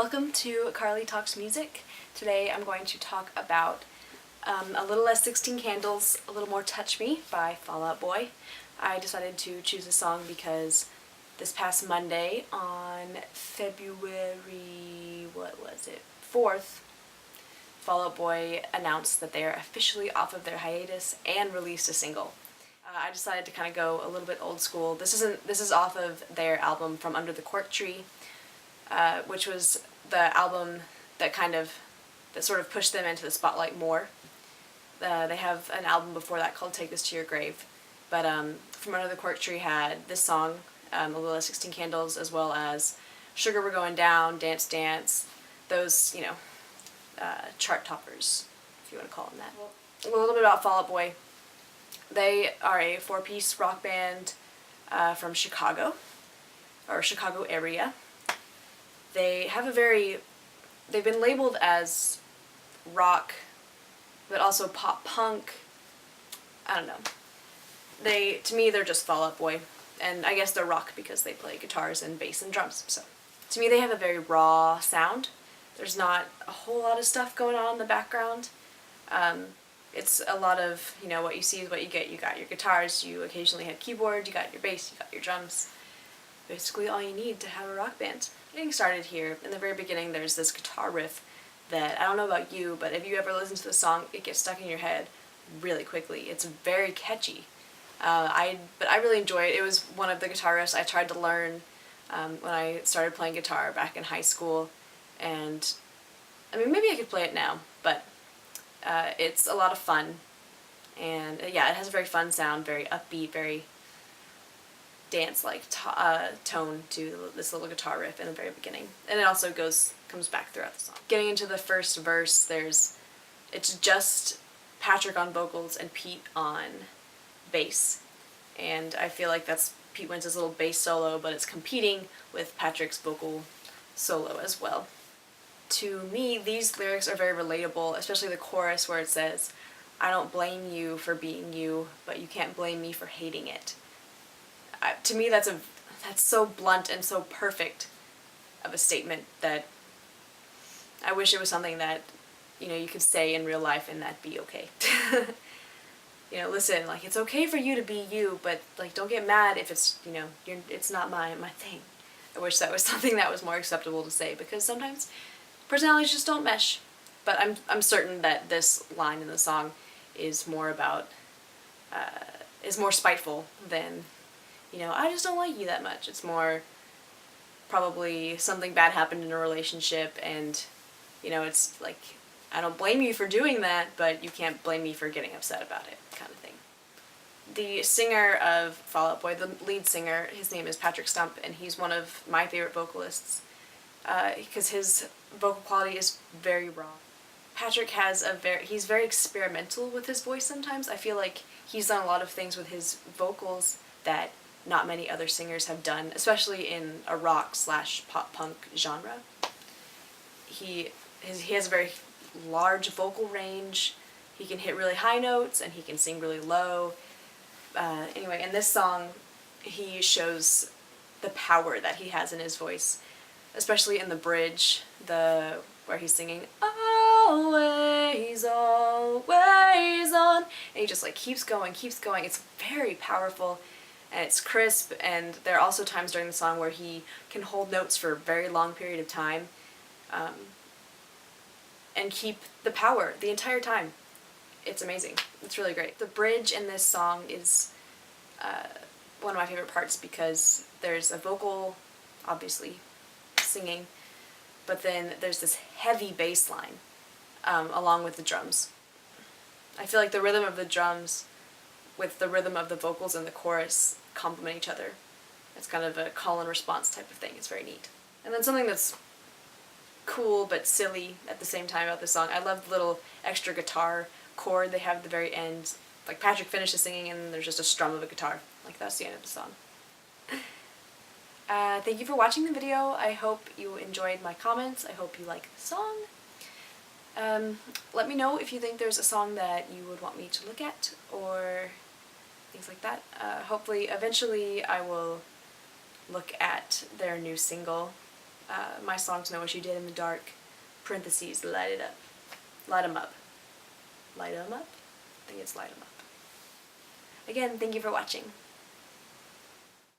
Welcome to Carly Talks Music. Today I'm going to talk about A Little Less 16 Candles, A Little More Touch Me by Fall Out Boy. I decided to choose this song because this past Monday on February, 4th, Fall Out Boy announced that they are officially off of their hiatus and released a single. I decided to kind of go a little bit old school. This is off of their album From Under the Cork Tree, which was the album that sort of pushed them into the spotlight more. They have an album before that called Take This to Your Grave, but From Under the Cork Tree had this song, A Little Less 16 Candles, as well as Sugar We're Going Down, Dance Dance, those, chart toppers, if you want to call them that. A little bit about Fall Out Boy. They are a four-piece rock band from Chicago, or Chicago area. They've been labeled as rock, but also pop punk. I don't know. To me, they're just Fall Out Boy, and I guess they're rock because they play guitars and bass and drums. So, to me, they have a very raw sound. There's not a whole lot of stuff going on in the background. It's a lot of, what you see is what you get. You got your guitars, you occasionally have keyboard, you got your bass, you got your drums. Basically all you need to have a rock band. Getting started here, in the very beginning there's this guitar riff that, I don't know about you, but if you ever listen to the song, it gets stuck in your head really quickly. It's very catchy. But I really enjoy it. It was one of the guitar riffs I tried to learn when I started playing guitar back in high school, and maybe I could play it now, but it's a lot of fun, and it has a very fun sound, very upbeat, very dance-like tone to this little guitar riff in the very beginning, and it also comes back throughout the song. Getting into the first verse, it's just Patrick on vocals and Pete on bass, and I feel like that's Pete Wentz's little bass solo, but it's competing with Patrick's vocal solo as well. To me, these lyrics are very relatable, especially the chorus where it says, "I don't blame you for being you, but you can't blame me for hating it." To me, that's so blunt and so perfect of a statement that I wish it was something that, you could say in real life and that'd be okay. Listen, it's okay for you to be you, but, don't get mad if it's, it's not my thing. I wish that was something that was more acceptable to say, because sometimes personalities just don't mesh. But I'm certain that this line in the song is more about, is more spiteful than, I just don't like you that much. It's more probably something bad happened in a relationship, and, it's like, I don't blame you for doing that, but you can't blame me for getting upset about it, kind of thing. The singer of Fall Out Boy, the lead singer, his name is Patrick Stump, and he's one of my favorite vocalists, because his vocal quality is very raw. Patrick he's very experimental with his voice sometimes. I feel like he's done a lot of things with his vocals that not many other singers have done, especially in a rock/pop punk genre. He has a very large vocal range. He can hit really high notes and he can sing really low. Anyway, in this song, he shows the power that he has in his voice, especially in the bridge, where he's singing "Always, always on," and he just keeps going. It's very powerful, and it's crisp, and there are also times during the song where he can hold notes for a very long period of time, and keep the power the entire time. It's amazing. It's really great. The bridge in this song is one of my favorite parts because there's a vocal, obviously, singing, but then there's this heavy bass line along with the drums. I feel like the rhythm of the drums with the rhythm of the vocals and the chorus complement each other. It's kind of a call and response type of thing. It's very neat. And then something that's cool but silly at the same time about this song, I love the little extra guitar chord they have at the very end. Patrick finishes singing and there's just a strum of a guitar. That's the end of the song. Thank you for watching the video. I hope you enjoyed my comments. I hope you like the song. Let me know if you think there's a song that you would want me to look at or things like that. Hopefully, eventually, I will look at their new single. my songs Know What You Did in the Dark, parentheses, light it up. Light 'em up. Light 'em up? I think it's light 'em up. Again, thank you for watching.